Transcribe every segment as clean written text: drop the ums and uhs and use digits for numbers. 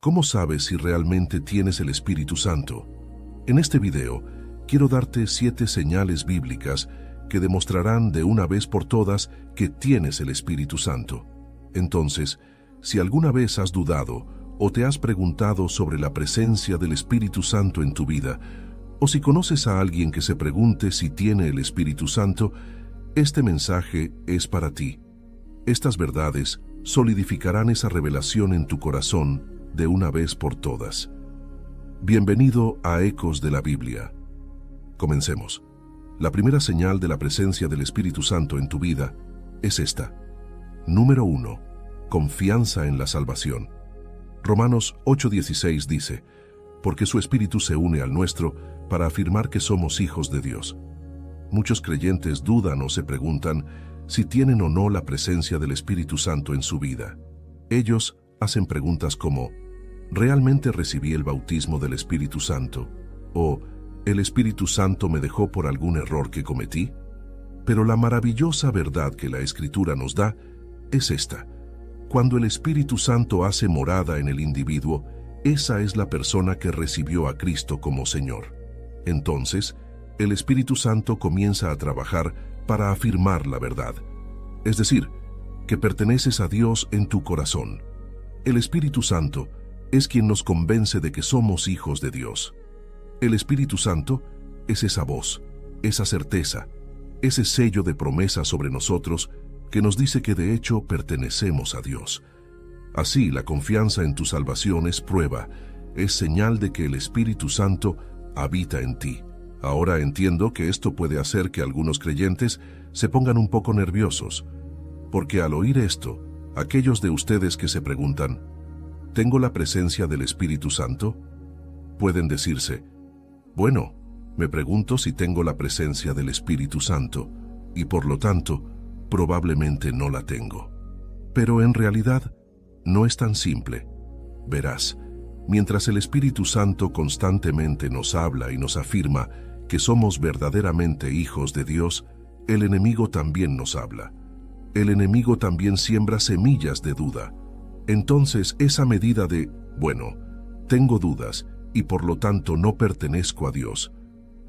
¿Cómo sabes si realmente tienes el Espíritu Santo? En este video, quiero darte 7 señales bíblicas que demostrarán de una vez por todas que tienes el Espíritu Santo. Entonces, si alguna vez has dudado o te has preguntado sobre la presencia del Espíritu Santo en tu vida, o si conoces a alguien que se pregunte si tiene el Espíritu Santo, este mensaje es para ti. Estas verdades solidificarán esa revelación en tu corazón de una vez por todas. Bienvenido a Ecos de la Biblia. Comencemos. La primera señal de la presencia del Espíritu Santo en tu vida es esta. Número 1. Confianza en la salvación. Romanos 8:16 dice, porque su Espíritu se une al nuestro para afirmar que somos hijos de Dios. Muchos creyentes dudan o se preguntan si tienen o no la presencia del Espíritu Santo en su vida. Ellos hacen preguntas como, ¿realmente recibí el bautismo del Espíritu Santo? ¿O ¿el Espíritu Santo me dejó por algún error que cometí? Pero la maravillosa verdad que la Escritura nos da es esta. Cuando el Espíritu Santo hace morada en el individuo, esa es la persona que recibió a Cristo como Señor. Entonces, el Espíritu Santo comienza a trabajar para afirmar la verdad. Es decir, que perteneces a Dios en tu corazón. El Espíritu Santo es quien nos convence de que somos hijos de Dios. El Espíritu Santo es esa voz, esa certeza, ese sello de promesa sobre nosotros que nos dice que de hecho pertenecemos a Dios. Así, la confianza en tu salvación es prueba, es señal de que el Espíritu Santo habita en ti. Ahora entiendo que esto puede hacer que algunos creyentes se pongan un poco nerviosos, porque al oír esto, aquellos de ustedes que se preguntan, ¿tengo la presencia del Espíritu Santo? Pueden decirse, bueno, me pregunto si tengo la presencia del Espíritu Santo, y por lo tanto, probablemente no la tengo. Pero en realidad, no es tan simple. Verás, mientras el Espíritu Santo constantemente nos habla y nos afirma que somos verdaderamente hijos de Dios, el enemigo también nos habla. El enemigo también siembra semillas de duda. Entonces, esa medida de, bueno, tengo dudas y por lo tanto no pertenezco a Dios,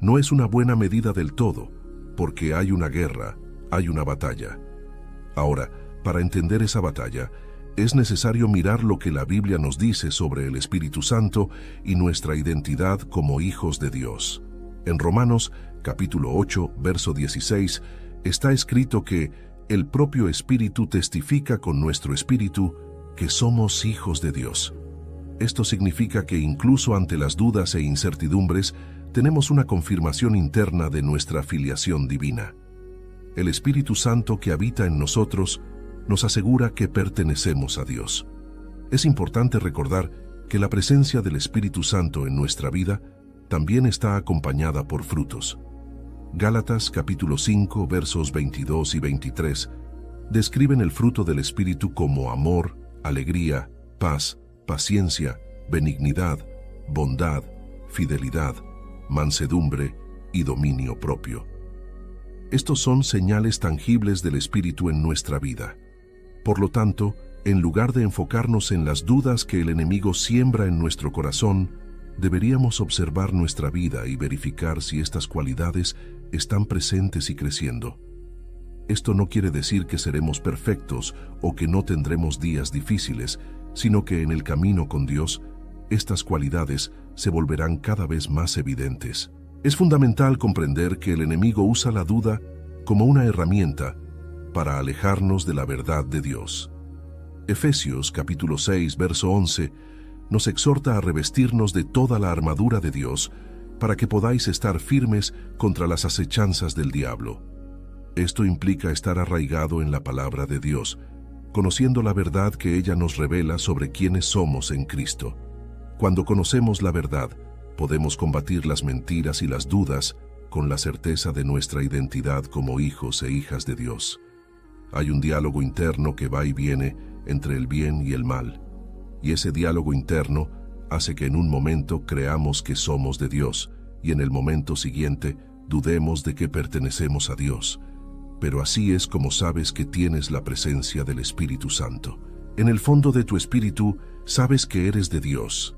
no es una buena medida del todo, porque hay una guerra, hay una batalla. Ahora, para entender esa batalla, es necesario mirar lo que la Biblia nos dice sobre el Espíritu Santo y nuestra identidad como hijos de Dios. En Romanos, capítulo 8, verso 16, está escrito que el propio Espíritu testifica con nuestro espíritu que somos hijos de Dios. Esto significa que incluso ante las dudas e incertidumbres, tenemos una confirmación interna de nuestra filiación divina. El Espíritu Santo que habita en nosotros nos asegura que pertenecemos a Dios. Es importante recordar que la presencia del Espíritu Santo en nuestra vida también está acompañada por frutos. Gálatas capítulo 5 versos 22 y 23 describen el fruto del Espíritu como amor, alegría, paz, paciencia, benignidad, bondad, fidelidad, mansedumbre y dominio propio. Estos son señales tangibles del Espíritu en nuestra vida. Por lo tanto, en lugar de enfocarnos en las dudas que el enemigo siembra en nuestro corazón, deberíamos observar nuestra vida y verificar si estas cualidades están presentes y creciendo. Esto no quiere decir que seremos perfectos o que no tendremos días difíciles, sino que en el camino con Dios, estas cualidades se volverán cada vez más evidentes. Es fundamental comprender que el enemigo usa la duda como una herramienta para alejarnos de la verdad de Dios. Efesios capítulo 6, verso 11, nos exhorta a revestirnos de toda la armadura de Dios para que podáis estar firmes contra las acechanzas del diablo. Esto implica estar arraigado en la palabra de Dios, conociendo la verdad que ella nos revela sobre quiénes somos en Cristo. Cuando conocemos la verdad, podemos combatir las mentiras y las dudas con la certeza de nuestra identidad como hijos e hijas de Dios. Hay un diálogo interno que va y viene entre el bien y el mal, y ese diálogo interno hace que en un momento creamos que somos de Dios y en el momento siguiente dudemos de que pertenecemos a Dios. Pero así es como sabes que tienes la presencia del Espíritu Santo. En el fondo de tu espíritu sabes que eres de Dios.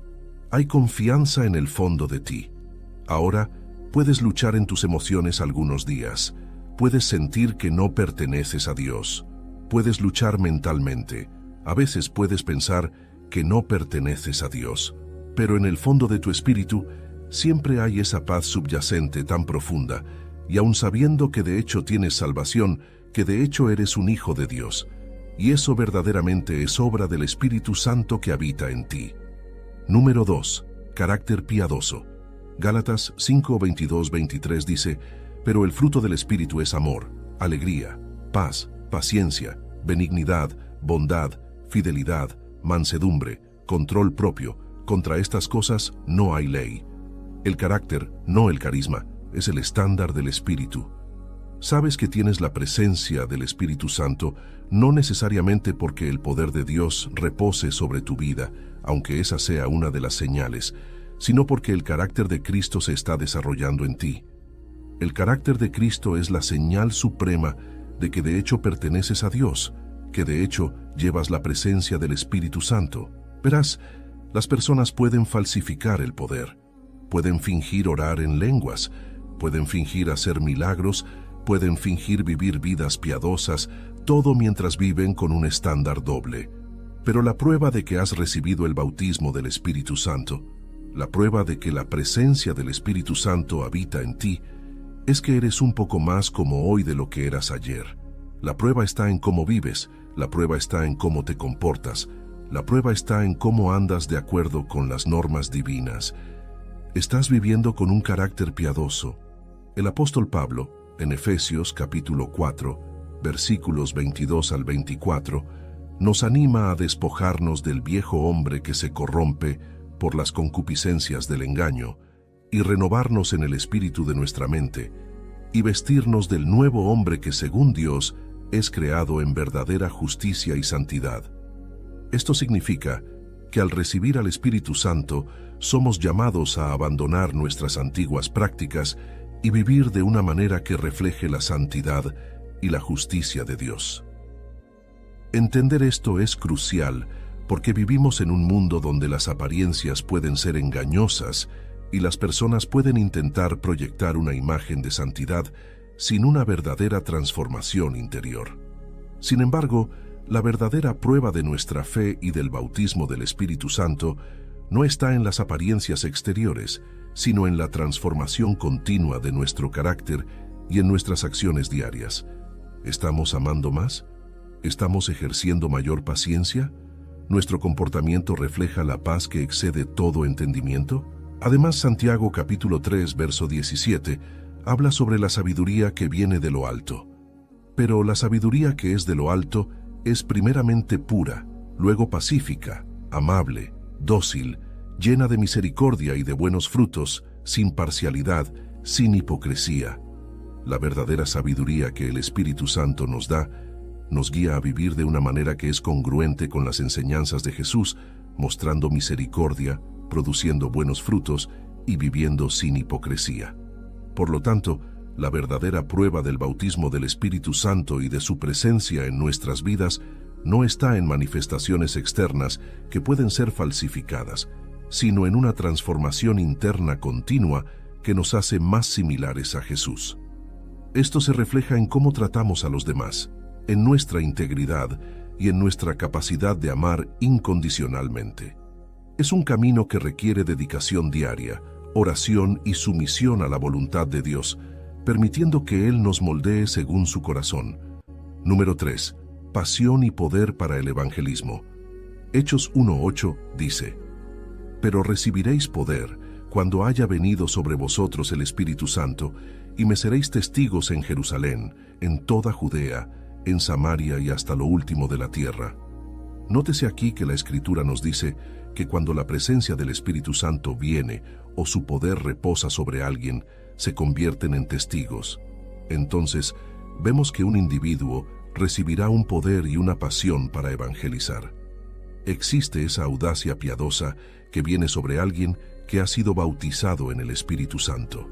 Hay confianza en el fondo de ti. Ahora puedes luchar en tus emociones algunos días. Puedes sentir que no perteneces a Dios. Puedes luchar mentalmente. A veces puedes pensar que no perteneces a Dios. Pero en el fondo de tu espíritu siempre hay esa paz subyacente tan profunda, y aun sabiendo que de hecho tienes salvación, que de hecho eres un hijo de Dios, y eso verdaderamente es obra del Espíritu Santo que habita en ti. Número 2. Carácter piadoso. Gálatas 5, 22, 23 dice: pero el fruto del Espíritu es amor, alegría, paz, paciencia, benignidad, bondad, fidelidad, mansedumbre, control propio. Contra estas cosas no hay ley. El carácter, no el carisma, es el estándar del Espíritu. Sabes que tienes la presencia del Espíritu Santo, no necesariamente porque el poder de Dios repose sobre tu vida, aunque esa sea una de las señales, sino porque el carácter de Cristo se está desarrollando en ti. El carácter de Cristo es la señal suprema de que de hecho perteneces a Dios, que de hecho llevas la presencia del Espíritu Santo. Verás, las personas pueden falsificar el poder, pueden fingir orar en lenguas, pueden fingir hacer milagros, pueden fingir vivir vidas piadosas, todo mientras viven con un estándar doble. Pero la prueba de que has recibido el bautismo del Espíritu Santo, la prueba de que la presencia del Espíritu Santo habita en ti, es que eres un poco más como hoy de lo que eras ayer. La prueba está en cómo vives, la prueba está en cómo te comportas, la prueba está en cómo andas de acuerdo con las normas divinas. Estás viviendo con un carácter piadoso. El apóstol Pablo, en Efesios capítulo 4, versículos 22 al 24, nos anima a despojarnos del viejo hombre que se corrompe por las concupiscencias del engaño, y renovarnos en el espíritu de nuestra mente, y vestirnos del nuevo hombre que según Dios es creado en verdadera justicia y santidad. Esto significa que al recibir al Espíritu Santo somos llamados a abandonar nuestras antiguas prácticas y vivir de una manera que refleje la santidad y la justicia de Dios. Entender esto es crucial porque vivimos en un mundo donde las apariencias pueden ser engañosas y las personas pueden intentar proyectar una imagen de santidad sin una verdadera transformación interior. Sin embargo, la verdadera prueba de nuestra fe y del bautismo del Espíritu Santo no está en las apariencias exteriores, sino en la transformación continua de nuestro carácter y en nuestras acciones diarias. ¿Estamos amando más? ¿Estamos ejerciendo mayor paciencia? ¿Nuestro comportamiento refleja la paz que excede todo entendimiento? Además, Santiago capítulo 3, verso 17, habla sobre la sabiduría que viene de lo alto. Pero la sabiduría que es de lo alto es primeramente pura, luego pacífica, amable, dócil, llena de misericordia y de buenos frutos, sin parcialidad, sin hipocresía. La verdadera sabiduría que el Espíritu Santo nos da, nos guía a vivir de una manera que es congruente con las enseñanzas de Jesús, mostrando misericordia, produciendo buenos frutos y viviendo sin hipocresía. Por lo tanto, la verdadera prueba del bautismo del Espíritu Santo y de su presencia en nuestras vidas no está en manifestaciones externas que pueden ser falsificadas, sino en una transformación interna continua que nos hace más similares a Jesús. Esto se refleja en cómo tratamos a los demás, en nuestra integridad y en nuestra capacidad de amar incondicionalmente. Es un camino que requiere dedicación diaria, oración y sumisión a la voluntad de Dios, permitiendo que Él nos moldee según su corazón. Número 3. Pasión y poder para el evangelismo. Hechos 1:8 dice: pero recibiréis poder cuando haya venido sobre vosotros el Espíritu Santo, y me seréis testigos en Jerusalén, en toda Judea, en Samaria y hasta lo último de la tierra. Nótese aquí que la Escritura nos dice que cuando la presencia del Espíritu Santo viene o su poder reposa sobre alguien, se convierten en testigos. Entonces, vemos que un individuo recibirá un poder y una pasión para evangelizar. Existe esa audacia piadosa que viene sobre alguien que ha sido bautizado en el Espíritu Santo.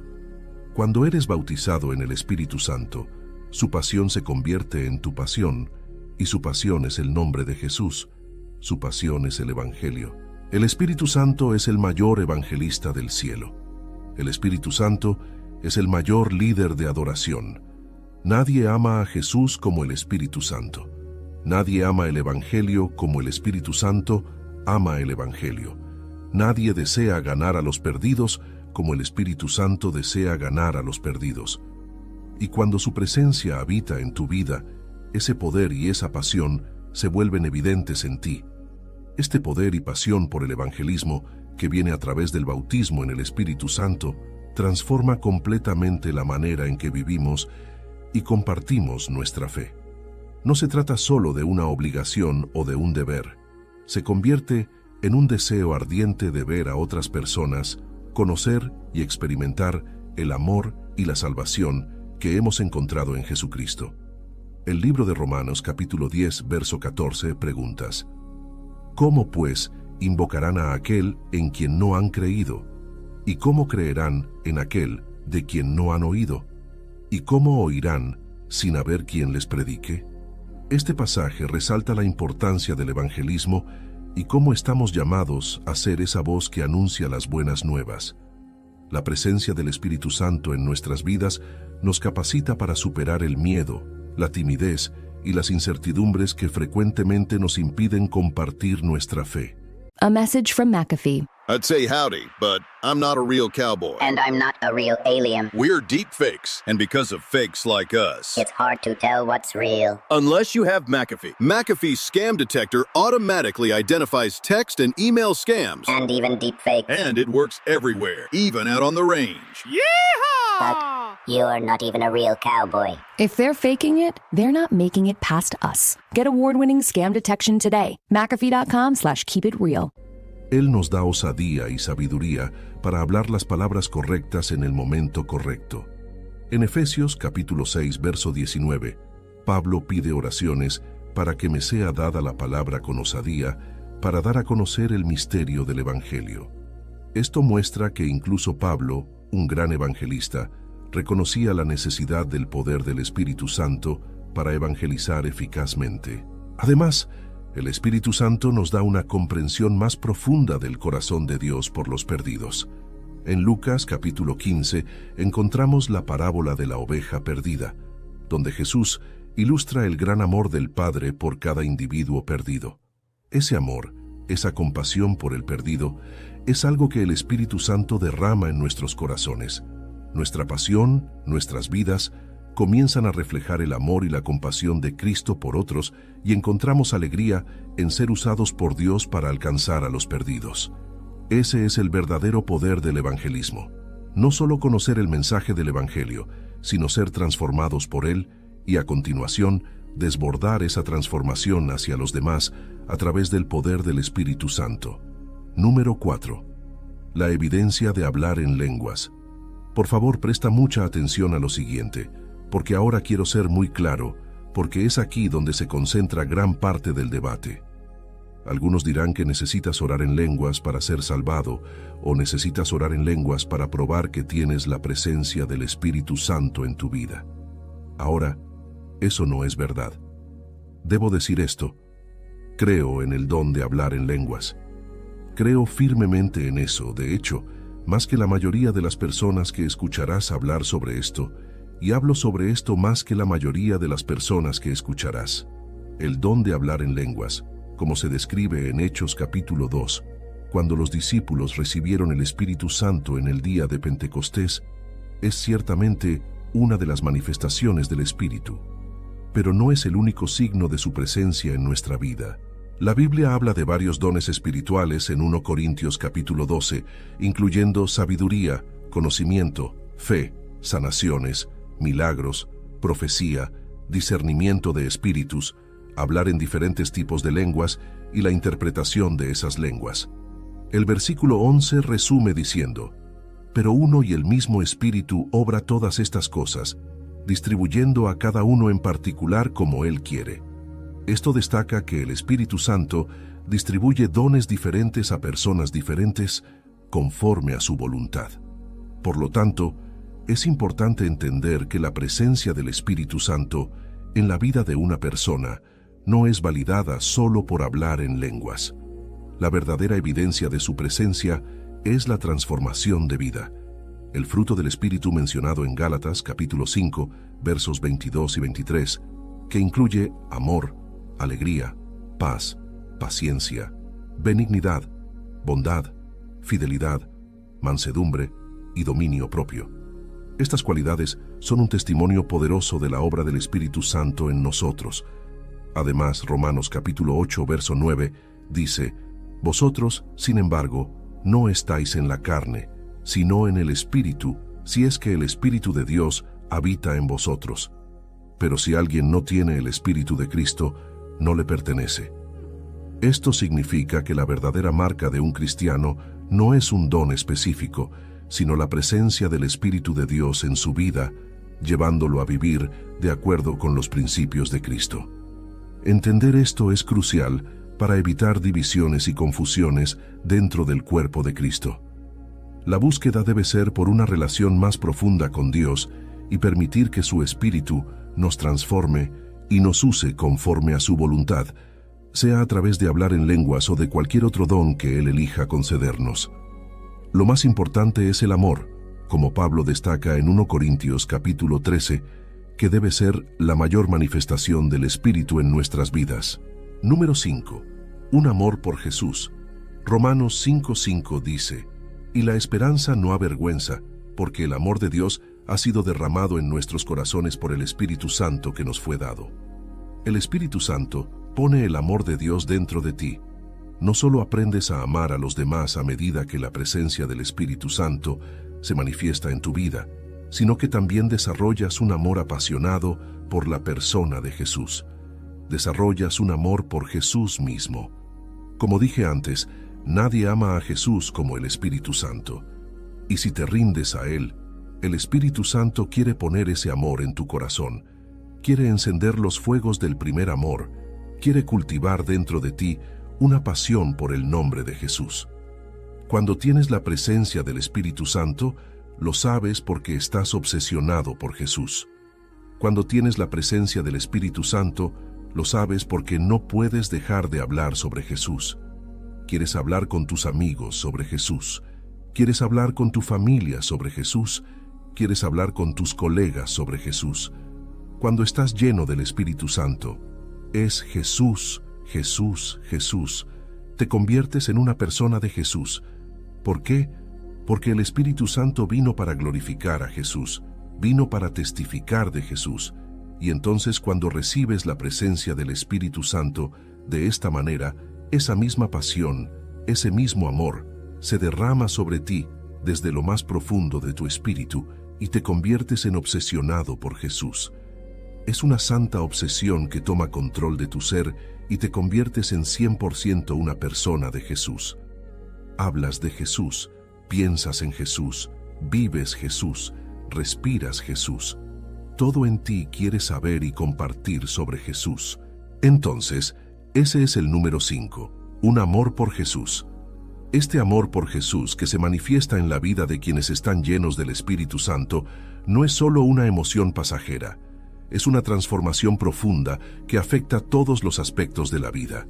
Cuando eres bautizado en el Espíritu Santo, su pasión se convierte en tu pasión, y su pasión es el nombre de Jesús, Su pasión es el Evangelio. El Espíritu Santo es el mayor evangelista del cielo. El Espíritu Santo es el mayor líder de adoración. Nadie ama a Jesús como el Espíritu Santo. Nadie ama el Evangelio como el Espíritu Santo ama el Evangelio. Nadie desea ganar a los perdidos como el Espíritu Santo desea ganar a los perdidos. Y cuando su presencia habita en tu vida, ese poder y esa pasión se vuelven evidentes en ti. Este poder y pasión por el evangelismo, que viene a través del bautismo en el Espíritu Santo, transforma completamente la manera en que vivimos y compartimos nuestra fe. No se trata solo de una obligación o de un deber. Se convierte en un deseo ardiente de ver a otras personas, conocer y experimentar el amor y la salvación que hemos encontrado en Jesucristo. El libro de Romanos capítulo 10, verso 14, preguntas: ¿cómo pues invocarán a aquel en quien no han creído? ¿Y cómo creerán en aquel de quien no han oído? ¿Y cómo oirán sin haber quien les predique? Este pasaje resalta la importancia del evangelismo y cómo estamos llamados a ser esa voz que anuncia las buenas nuevas. La presencia del Espíritu Santo en nuestras vidas nos capacita para superar el miedo, la timidez y las incertidumbres que frecuentemente nos impiden compartir nuestra fe. A message from McAfee. I'd say howdy, but I'm not a real cowboy. And I'm not a real alien. We're deep fakes, and because of fakes like us, It's hard to tell what's real. unless you have McAfee. McAfee's scam detector automatically identifies text and email scams. And even deepfake. And it works everywhere, even out on the range. But you're not even a real cowboy. If they're faking it, they're not making it past us. Get award-winning scam detection today. McAfee.com/keepitreal. Él nos da osadía y sabiduría para hablar las palabras correctas en el momento correcto. En Efesios capítulo 6, verso 19, Pablo pide oraciones para que me sea dada la palabra con osadía para dar a conocer el misterio del Evangelio. Esto muestra que incluso Pablo, un gran evangelista, reconocía la necesidad del poder del Espíritu Santo para evangelizar eficazmente. Además, el Espíritu Santo nos da una comprensión más profunda del corazón de Dios por los perdidos. En Lucas capítulo 15 encontramos la parábola de la oveja perdida, donde Jesús ilustra el gran amor del Padre por cada individuo perdido. Ese amor, esa compasión por el perdido, es algo que el Espíritu Santo derrama en nuestros corazones. Nuestra pasión, nuestras vidas, comienzan a reflejar el amor y la compasión de Cristo por otros y encontramos alegría en ser usados por Dios para alcanzar a los perdidos. Ese es el verdadero poder del evangelismo. No solo conocer el mensaje del Evangelio, sino ser transformados por él y a continuación desbordar esa transformación hacia los demás a través del poder del Espíritu Santo. Número 4. La evidencia de hablar en lenguas. Por favor, presta mucha atención a lo siguiente, porque ahora quiero ser muy claro, porque es aquí donde se concentra gran parte del debate. Algunos dirán que necesitas orar en lenguas para ser salvado, o necesitas orar en lenguas para probar que tienes la presencia del Espíritu Santo en tu vida. Ahora, eso no es verdad. Debo decir esto: creo en el don de hablar en lenguas. Creo firmemente en eso. De hecho, más que la mayoría de las personas que escucharás hablar sobre esto, y hablo sobre esto más que la mayoría de las personas que escucharás. El don de hablar en lenguas, como se describe en Hechos capítulo 2, cuando los discípulos recibieron el Espíritu Santo en el día de Pentecostés, es ciertamente una de las manifestaciones del Espíritu, pero no es el único signo de su presencia en nuestra vida. La Biblia habla de varios dones espirituales en 1 Corintios capítulo 12, incluyendo sabiduría, conocimiento, fe, sanaciones, milagros, profecía, discernimiento de espíritus, hablar en diferentes tipos de lenguas y la interpretación de esas lenguas. El versículo 11 resume diciendo: pero uno y el mismo Espíritu obra todas estas cosas, distribuyendo a cada uno en particular como Él quiere. Esto destaca que el Espíritu Santo distribuye dones diferentes a personas diferentes conforme a su voluntad. Por lo tanto, es importante entender que la presencia del Espíritu Santo en la vida de una persona no es validada solo por hablar en lenguas. La verdadera evidencia de su presencia es la transformación de vida. El fruto del Espíritu mencionado en Gálatas capítulo 5, versos 22 y 23, que incluye amor, alegría, paz, paciencia, benignidad, bondad, fidelidad, mansedumbre y dominio propio. Estas cualidades son un testimonio poderoso de la obra del Espíritu Santo en nosotros. Además, Romanos capítulo 8, verso 9, dice: Vosotros, sin embargo, no estáis en la carne, sino en el Espíritu, si es que el Espíritu de Dios habita en vosotros. Pero si alguien no tiene el Espíritu de Cristo, no le pertenece. Esto significa que la verdadera marca de un cristiano no es un don específico, sino la presencia del Espíritu de Dios en su vida, llevándolo a vivir de acuerdo con los principios de Cristo. Entender esto es crucial para evitar divisiones y confusiones dentro del cuerpo de Cristo. La búsqueda debe ser por una relación más profunda con Dios y permitir que su Espíritu nos transforme y nos use conforme a su voluntad, sea a través de hablar en lenguas o de cualquier otro don que Él elija concedernos. Lo más importante es el amor, como Pablo destaca en 1 Corintios capítulo 13, que debe ser la mayor manifestación del Espíritu en nuestras vidas. Número 5. Un amor por Jesús. Romanos 5:5 dice: Y la esperanza no avergüenza, porque el amor de Dios ha sido derramado en nuestros corazones por el Espíritu Santo que nos fue dado. El Espíritu Santo pone el amor de Dios dentro de ti. No solo aprendes a amar a los demás a medida que la presencia del Espíritu Santo se manifiesta en tu vida, sino que también desarrollas un amor apasionado por la persona de Jesús. Desarrollas un amor por Jesús mismo. Como dije antes, nadie ama a Jesús como el Espíritu Santo. Y si te rindes a Él, el Espíritu Santo quiere poner ese amor en tu corazón, quiere encender los fuegos del primer amor, quiere cultivar dentro de ti una pasión por el nombre de Jesús. Cuando tienes la presencia del Espíritu Santo, lo sabes porque estás obsesionado por Jesús. Cuando tienes la presencia del Espíritu Santo, lo sabes porque no puedes dejar de hablar sobre Jesús. Quieres hablar con tus amigos sobre Jesús. Quieres hablar con tu familia sobre Jesús. Quieres hablar con tus colegas sobre Jesús. Cuando estás lleno del Espíritu Santo, es Jesús, Jesús, Jesús. Te conviertes en una persona de Jesús. ¿Por qué? Porque el Espíritu Santo vino para glorificar a Jesús, vino para testificar de Jesús. Y entonces cuando recibes la presencia del Espíritu Santo de esta manera, esa misma pasión, ese mismo amor, se derrama sobre ti desde lo más profundo de tu espíritu y te conviertes en obsesionado por Jesús. Es una santa obsesión que toma control de tu ser y te conviertes en 100% una persona de Jesús. Hablas de Jesús, piensas en Jesús, vives Jesús, respiras Jesús. Todo en ti quiere saber y compartir sobre Jesús. Entonces, ese es el número 5, un amor por Jesús. Este amor por Jesús que se manifiesta en la vida de quienes están llenos del Espíritu Santo no es solo una emoción pasajera, es una transformación profunda que afecta todos los aspectos de la vida.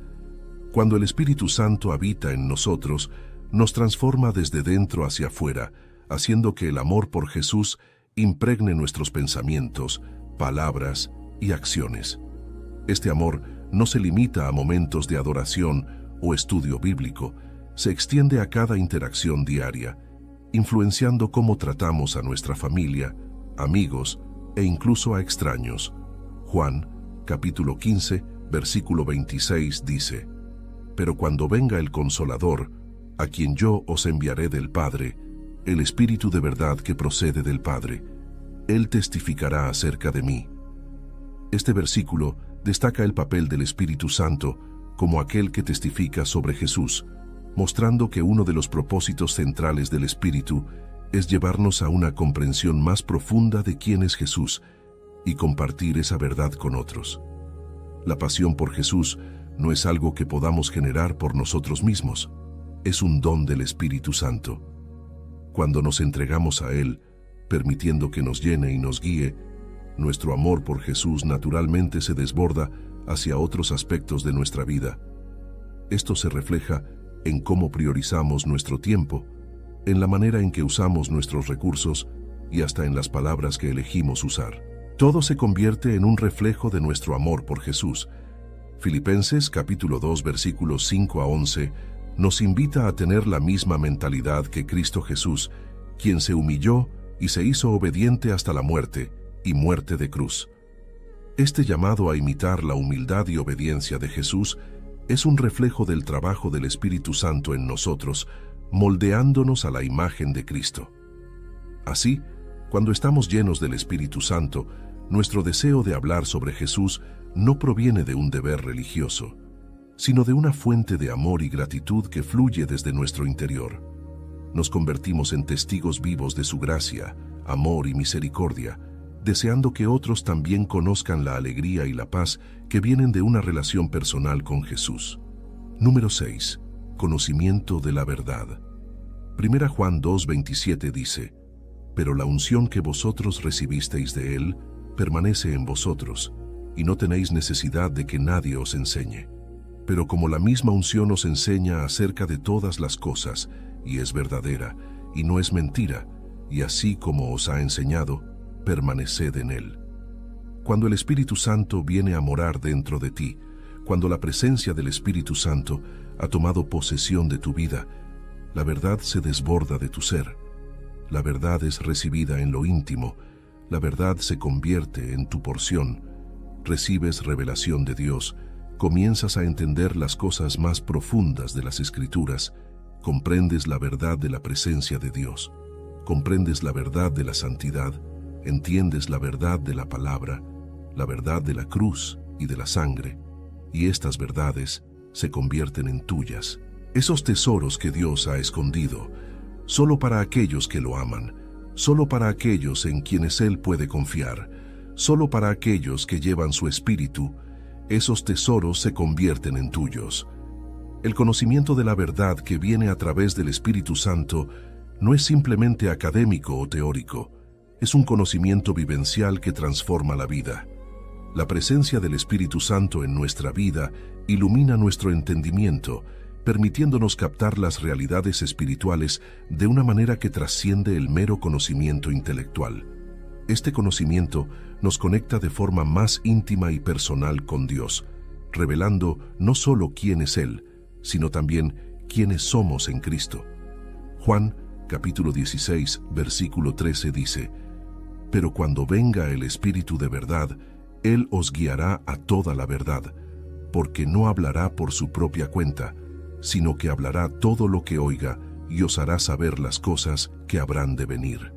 Cuando el Espíritu Santo habita en nosotros, nos transforma desde dentro hacia afuera, haciendo que el amor por Jesús impregne nuestros pensamientos, palabras y acciones. Este amor no se limita a momentos de adoración o estudio bíblico, se extiende a cada interacción diaria, influenciando cómo tratamos a nuestra familia, amigos e incluso a extraños. Juan, capítulo 15, versículo 26 dice: Pero cuando venga el Consolador, a quien yo os enviaré del Padre, el Espíritu de verdad que procede del Padre, Él testificará acerca de mí. Este versículo destaca el papel del Espíritu Santo como aquel que testifica sobre Jesús, mostrando que uno de los propósitos centrales del Espíritu es llevarnos a una comprensión más profunda de quién es Jesús y compartir esa verdad con otros. La pasión por Jesús no es algo que podamos generar por nosotros mismos, es un don del Espíritu Santo. Cuando nos entregamos a Él, permitiendo que nos llene y nos guíe, nuestro amor por Jesús naturalmente se desborda hacia otros aspectos de nuestra vida. Esto se refleja en cómo priorizamos nuestro tiempo, en la manera en que usamos nuestros recursos y hasta en las palabras que elegimos usar. Todo se convierte en un reflejo de nuestro amor por Jesús. Filipenses capítulo 2 versículos 5 a 11 nos invita a tener la misma mentalidad que Cristo Jesús, quien se humilló y se hizo obediente hasta la muerte, y muerte de cruz. Este llamado a imitar la humildad y obediencia de Jesús es un reflejo del trabajo del Espíritu Santo en nosotros, moldeándonos a la imagen de Cristo. Así, cuando estamos llenos del Espíritu Santo, nuestro deseo de hablar sobre Jesús no proviene de un deber religioso, sino de una fuente de amor y gratitud que fluye desde nuestro interior. Nos convertimos en testigos vivos de su gracia, amor y misericordia, deseando que otros también conozcan la alegría y la paz que vienen de una relación personal con Jesús. Número 6. Conocimiento de la verdad. 1 Juan 2:27 dice: «Pero la unción que vosotros recibisteis de Él permanece en vosotros, y no tenéis necesidad de que nadie os enseñe. Pero como la misma unción os enseña acerca de todas las cosas, y es verdadera, y no es mentira, y así como os ha enseñado, permaneced en Él». Cuando el Espíritu Santo viene a morar dentro de ti, cuando la presencia del Espíritu Santo ha tomado posesión de tu vida, la verdad se desborda de tu ser. La verdad es recibida en lo íntimo, la verdad se convierte en tu porción. Recibes revelación de Dios, comienzas a entender las cosas más profundas de las Escrituras, comprendes la verdad de la presencia de Dios, comprendes la verdad de la santidad, entiendes la verdad de la palabra, la verdad de la cruz y de la sangre, y estas verdades se convierten en tuyas. Esos tesoros que Dios ha escondido, solo para aquellos que lo aman, solo para aquellos en quienes Él puede confiar, solo para aquellos que llevan su espíritu, esos tesoros se convierten en tuyos. El conocimiento de la verdad que viene a través del Espíritu Santo no es simplemente académico o teórico, es un conocimiento vivencial que transforma la vida. La presencia del Espíritu Santo en nuestra vida ilumina nuestro entendimiento, permitiéndonos captar las realidades espirituales de una manera que trasciende el mero conocimiento intelectual. Este conocimiento nos conecta de forma más íntima y personal con Dios, revelando no solo quién es Él, sino también quiénes somos en Cristo. Juan, capítulo 16, versículo 13 dice: «Pero cuando venga el Espíritu de verdad, Él os guiará a toda la verdad, porque no hablará por su propia cuenta, sino que hablará todo lo que oiga y os hará saber las cosas que habrán de venir».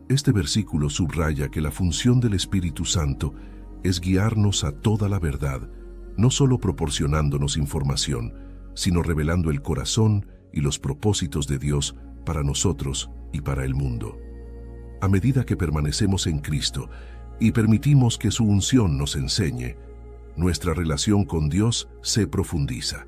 Este versículo subraya que la función del Espíritu Santo es guiarnos a toda la verdad, no solo proporcionándonos información, sino revelando el corazón y los propósitos de Dios para nosotros y para el mundo. A medida que permanecemos en Cristo y permitimos que su unción nos enseñe, nuestra relación con Dios se profundiza.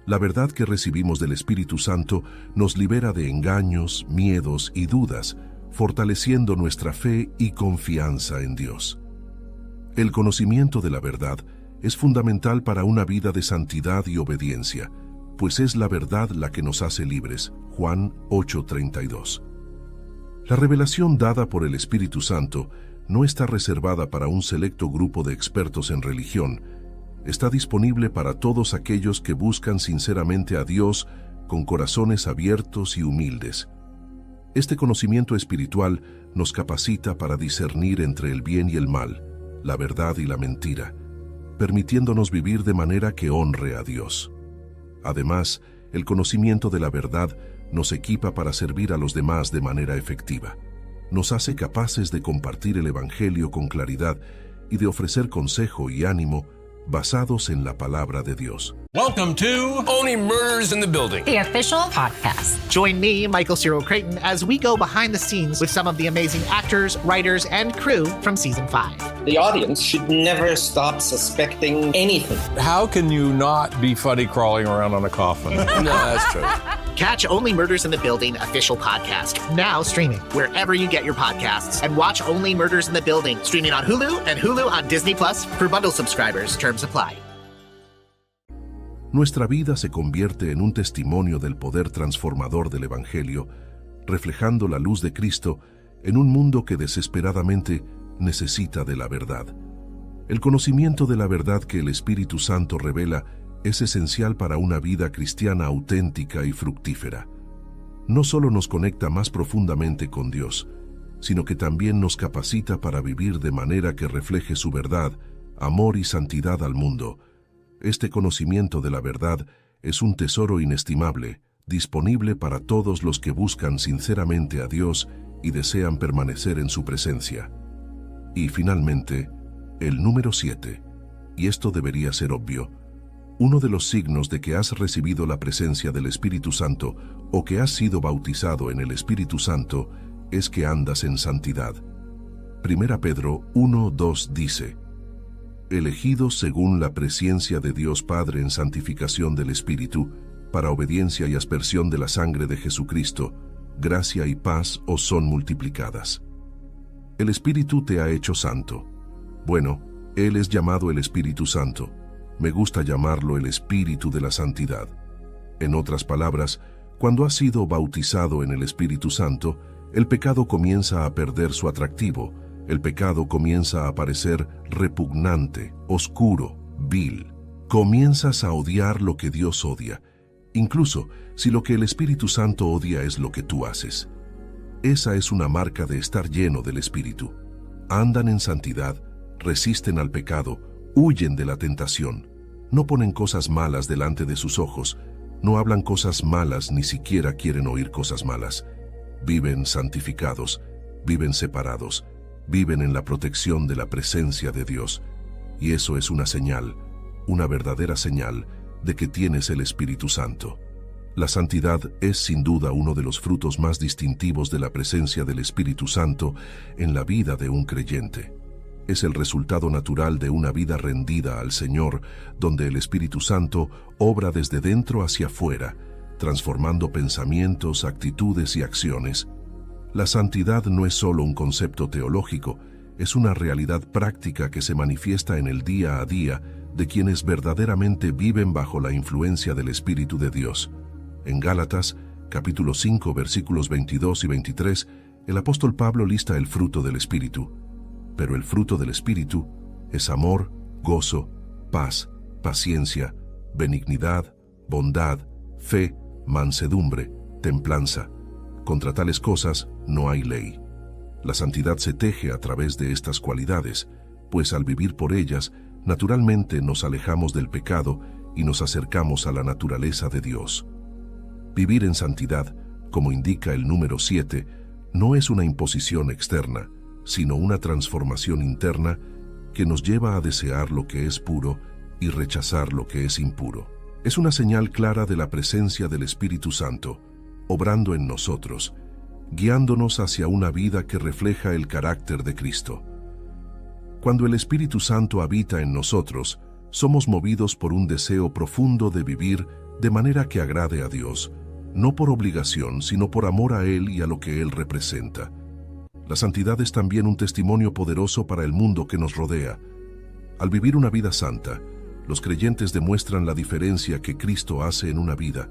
La verdad que recibimos del Espíritu Santo nos libera de engaños, miedos y dudas, fortaleciendo nuestra fe y confianza en Dios. El conocimiento de la verdad es fundamental para una vida de santidad y obediencia, pues es la verdad la que nos hace libres. Juan 8:32. La revelación dada por el Espíritu Santo no está reservada para un selecto grupo de expertos en religión. Está disponible para todos aquellos que buscan sinceramente a Dios con corazones abiertos y humildes. Este conocimiento espiritual nos capacita para discernir entre el bien y el mal, la verdad y la mentira, permitiéndonos vivir de manera que honre a Dios. Además, el conocimiento de la verdad nos equipa para servir a los demás de manera efectiva. Nos hace capaces de compartir el Evangelio con claridad y de ofrecer consejo y ánimo basados en la palabra de Dios. Welcome to Only Murders in the Building, the official podcast. Join me, Michael Cyril Creighton, as we go behind the scenes with some of the amazing actors, writers, and crew from Season 5. The audience should never stop suspecting anything. How can you not be funny crawling around on a coffin? No, that's true. Catch Only Murders in the Building official podcast, now streaming wherever you get your podcasts. And watch Only Murders in the Building, streaming on Hulu and Hulu on Disney Plus for bundle subscribers. Terms apply. Nuestra vida se convierte en un testimonio del poder transformador del Evangelio, reflejando la luz de Cristo en un mundo que desesperadamente necesita de la verdad. El conocimiento de la verdad que el Espíritu Santo revela es esencial para una vida cristiana auténtica y fructífera. No solo nos conecta más profundamente con Dios, sino que también nos capacita para vivir de manera que refleje su verdad, amor y santidad al mundo. Este conocimiento de la verdad es un tesoro inestimable, disponible para todos los que buscan sinceramente a Dios y desean permanecer en su presencia. Y finalmente, el número 7, y esto debería ser obvio, uno de los signos de que has recibido la presencia del Espíritu Santo o que has sido bautizado en el Espíritu Santo es que andas en santidad. 1 Pedro 1:2 dice: elegidos según la presciencia de Dios Padre en santificación del Espíritu, para obediencia y aspersión de la sangre de Jesucristo, gracia y paz os son multiplicadas. El Espíritu te ha hecho santo. Bueno, Él es llamado el Espíritu Santo. Me gusta llamarlo el Espíritu de la Santidad. En otras palabras, cuando has sido bautizado en el Espíritu Santo, el pecado comienza a perder su atractivo. El pecado comienza a parecer repugnante, oscuro, vil. Comienzas a odiar lo que Dios odia, incluso si lo que el Espíritu Santo odia es lo que tú haces. Esa es una marca de estar lleno del Espíritu. Andan en santidad, resisten al pecado, huyen de la tentación. No ponen cosas malas delante de sus ojos, no hablan cosas malas, ni siquiera quieren oír cosas malas. Viven santificados, viven separados, viven en la protección de la presencia de Dios. Y eso es una señal, una verdadera señal de que tienes el Espíritu Santo. La santidad es sin duda uno de los frutos más distintivos de la presencia del Espíritu Santo en la vida de un creyente. Es el resultado natural de una vida rendida al Señor, donde el Espíritu Santo obra desde dentro hacia afuera, transformando pensamientos, actitudes y acciones. La santidad no es solo un concepto teológico, es una realidad práctica que se manifiesta en el día a día de quienes verdaderamente viven bajo la influencia del Espíritu de Dios. En Gálatas, capítulo 5, versículos 22 y 23, el apóstol Pablo lista el fruto del Espíritu. Pero el fruto del Espíritu es amor, gozo, paz, paciencia, benignidad, bondad, fe, mansedumbre, templanza. Contra tales cosas no hay ley. La santidad se teje a través de estas cualidades, pues al vivir por ellas, naturalmente nos alejamos del pecado y nos acercamos a la naturaleza de Dios. Vivir en santidad, como indica el número 7, no es una imposición externa, sino una transformación interna que nos lleva a desear lo que es puro y rechazar lo que es impuro. Es una señal clara de la presencia del Espíritu Santo, obrando en nosotros, guiándonos hacia una vida que refleja el carácter de Cristo. Cuando el Espíritu Santo habita en nosotros, somos movidos por un deseo profundo de vivir de manera que agrade a Dios, no por obligación, sino por amor a Él y a lo que Él representa. La santidad es también un testimonio poderoso para el mundo que nos rodea. Al vivir una vida santa, los creyentes demuestran la diferencia que Cristo hace en una vida,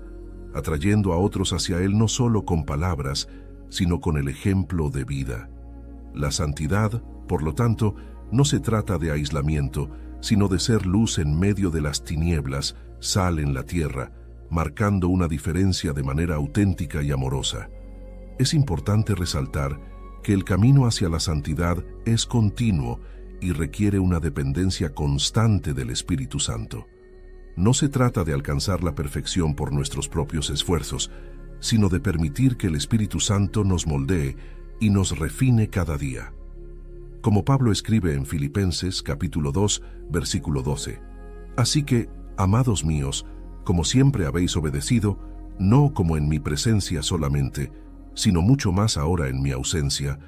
atrayendo a otros hacia Él no solo con palabras, sino con el ejemplo de vida. La santidad, por lo tanto, no se trata de aislamiento, sino de ser luz en medio de las tinieblas, sal en la tierra, marcando una diferencia de manera auténtica y amorosa. Es importante resaltar que el camino hacia la santidad es continuo y requiere una dependencia constante del Espíritu Santo. No se trata de alcanzar la perfección por nuestros propios esfuerzos, sino de permitir que el Espíritu Santo nos moldee y nos refine cada día. Como Pablo escribe en Filipenses capítulo 2, versículo 12. Así que, amados míos, como siempre habéis obedecido, no como en mi presencia solamente, sino mucho más ahora en mi ausencia,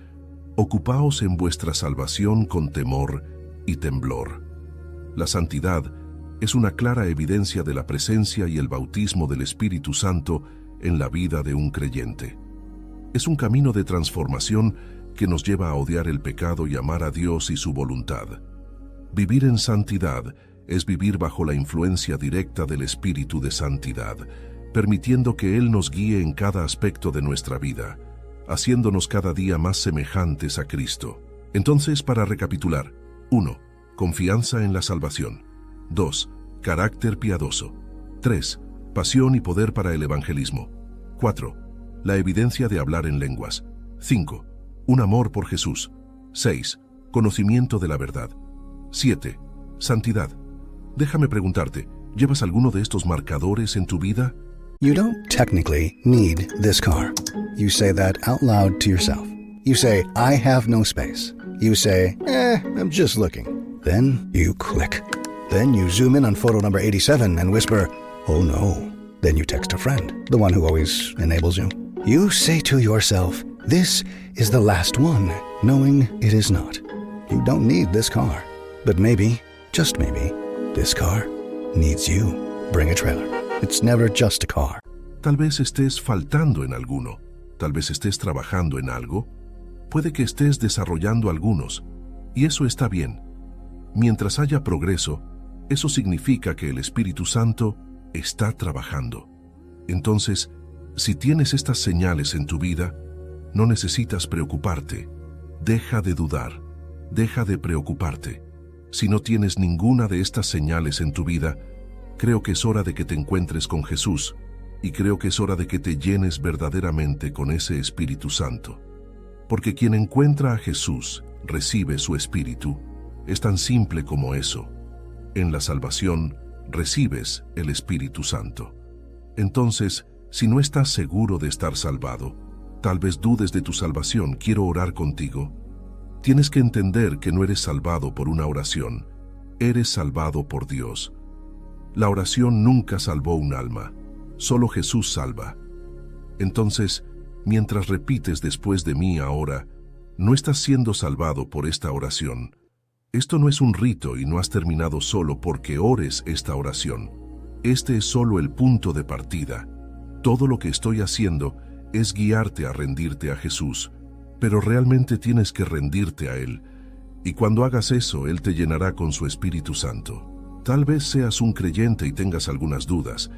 ocupaos en vuestra salvación con temor y temblor. La santidad es una clara evidencia de la presencia y el bautismo del Espíritu Santo en la vida de un creyente. Es un camino de transformación que nos lleva a odiar el pecado y amar a Dios y su voluntad. Vivir en santidad es vivir bajo la influencia directa del Espíritu de Santidad, permitiendo que Él nos guíe en cada aspecto de nuestra vida, haciéndonos cada día más semejantes a Cristo. Entonces, para recapitular: 1. Confianza en la salvación. 2. Carácter piadoso. 3. Pasión y poder para el evangelismo. 4. La evidencia de hablar en lenguas. 5. Un amor por Jesús. 6. Conocimiento de la verdad. 7. Santidad. Déjame preguntarte, ¿llevas alguno de estos marcadores en tu vida? You don't technically need this car. You say that out loud to yourself. You say, I have no space. You say, I'm just looking. Then you click. Then you zoom in on photo number 87 and whisper, oh no. Then you text a friend, the one who always enables you. You say to yourself, this is the last one, knowing it is not. You don't need this car. But maybe, just maybe, this car needs you. Bring a trailer. It's never just a car. Tal vez estés faltando en alguno. Tal vez estés trabajando en algo. Puede que estés desarrollando algunos. Y eso está bien. Mientras haya progreso, eso significa que el Espíritu Santo está trabajando. Entonces, si tienes estas señales en tu vida, no necesitas preocuparte. Deja de dudar. Deja de preocuparte. Si no tienes ninguna de estas señales en tu vida, creo que es hora de que te encuentres con Jesús, y creo que es hora de que te llenes verdaderamente con ese Espíritu Santo. Porque quien encuentra a Jesús recibe su Espíritu. Es tan simple como eso. En la salvación recibes el Espíritu Santo. Entonces, si no estás seguro de estar salvado, tal vez dudes de tu salvación, quiero orar contigo. Tienes que entender que no eres salvado por una oración, eres salvado por Dios. La oración nunca salvó un alma, solo Jesús salva. Entonces, mientras repites después de mí ahora, no estás siendo salvado por esta oración. Esto no es un rito y no has terminado solo porque ores esta oración. Este es solo el punto de partida. Todo lo que estoy haciendo es guiarte a rendirte a Jesús, pero realmente tienes que rendirte a Él, y cuando hagas eso, Él te llenará con su Espíritu Santo. Tal vez seas un creyente y tengas algunas dudas,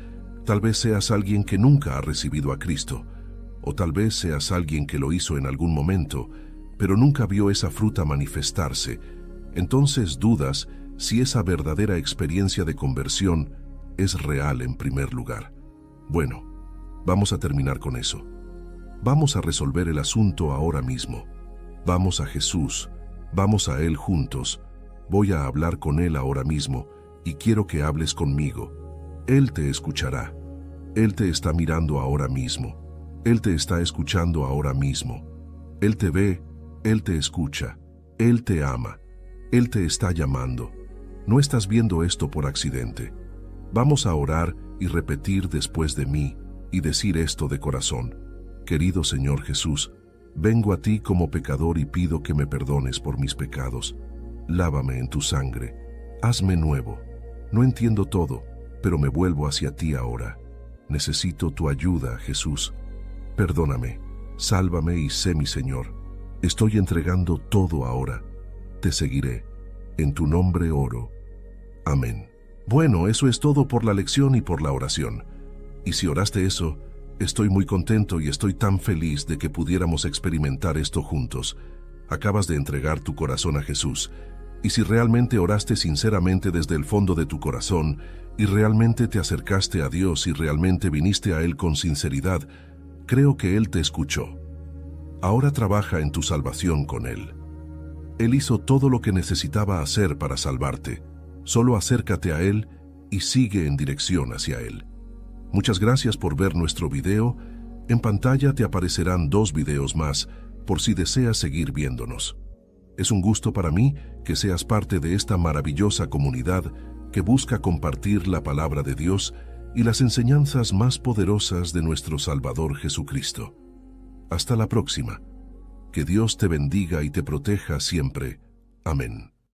tal vez seas alguien que nunca ha recibido a Cristo, o tal vez seas alguien que lo hizo en algún momento, pero nunca vio esa fruta manifestarse. Entonces dudas si esa verdadera experiencia de conversión es real en primer lugar. Bueno, vamos a terminar con eso. Vamos a resolver el asunto ahora mismo. Vamos a Jesús, vamos a Él juntos. Voy a hablar con Él ahora mismo y quiero que hables conmigo. Él te escuchará. Él te está mirando ahora mismo. Él te está escuchando ahora mismo. Él te ve, Él te escucha, Él te ama. Él te está llamando. No estás viendo esto por accidente. Vamos a orar y repetir después de mí y decir esto de corazón. Querido Señor Jesús, vengo a ti como pecador y pido que me perdones por mis pecados. Lávame en tu sangre. Hazme nuevo. No entiendo todo, pero me vuelvo hacia ti ahora. Necesito tu ayuda, Jesús. Perdóname, sálvame y sé mi Señor. Estoy entregando todo ahora. Te seguiré. En tu nombre oro. Amén. Bueno, eso es todo por la lección y por la oración. Y si oraste eso, estoy muy contento y estoy tan feliz de que pudiéramos experimentar esto juntos. Acabas de entregar tu corazón a Jesús. Y si realmente oraste sinceramente desde el fondo de tu corazón, y realmente te acercaste a Dios y realmente viniste a Él con sinceridad, creo que Él te escuchó. Ahora trabaja en tu salvación con Él. Él hizo todo lo que necesitaba hacer para salvarte. Solo acércate a Él y sigue en dirección hacia Él. Muchas gracias por ver nuestro video. En pantalla te aparecerán 2 videos más por si deseas seguir viéndonos. Es un gusto para mí que seas parte de esta maravillosa comunidad que busca compartir la palabra de Dios y las enseñanzas más poderosas de nuestro Salvador Jesucristo. Hasta la próxima. Que Dios te bendiga y te proteja siempre. Amén.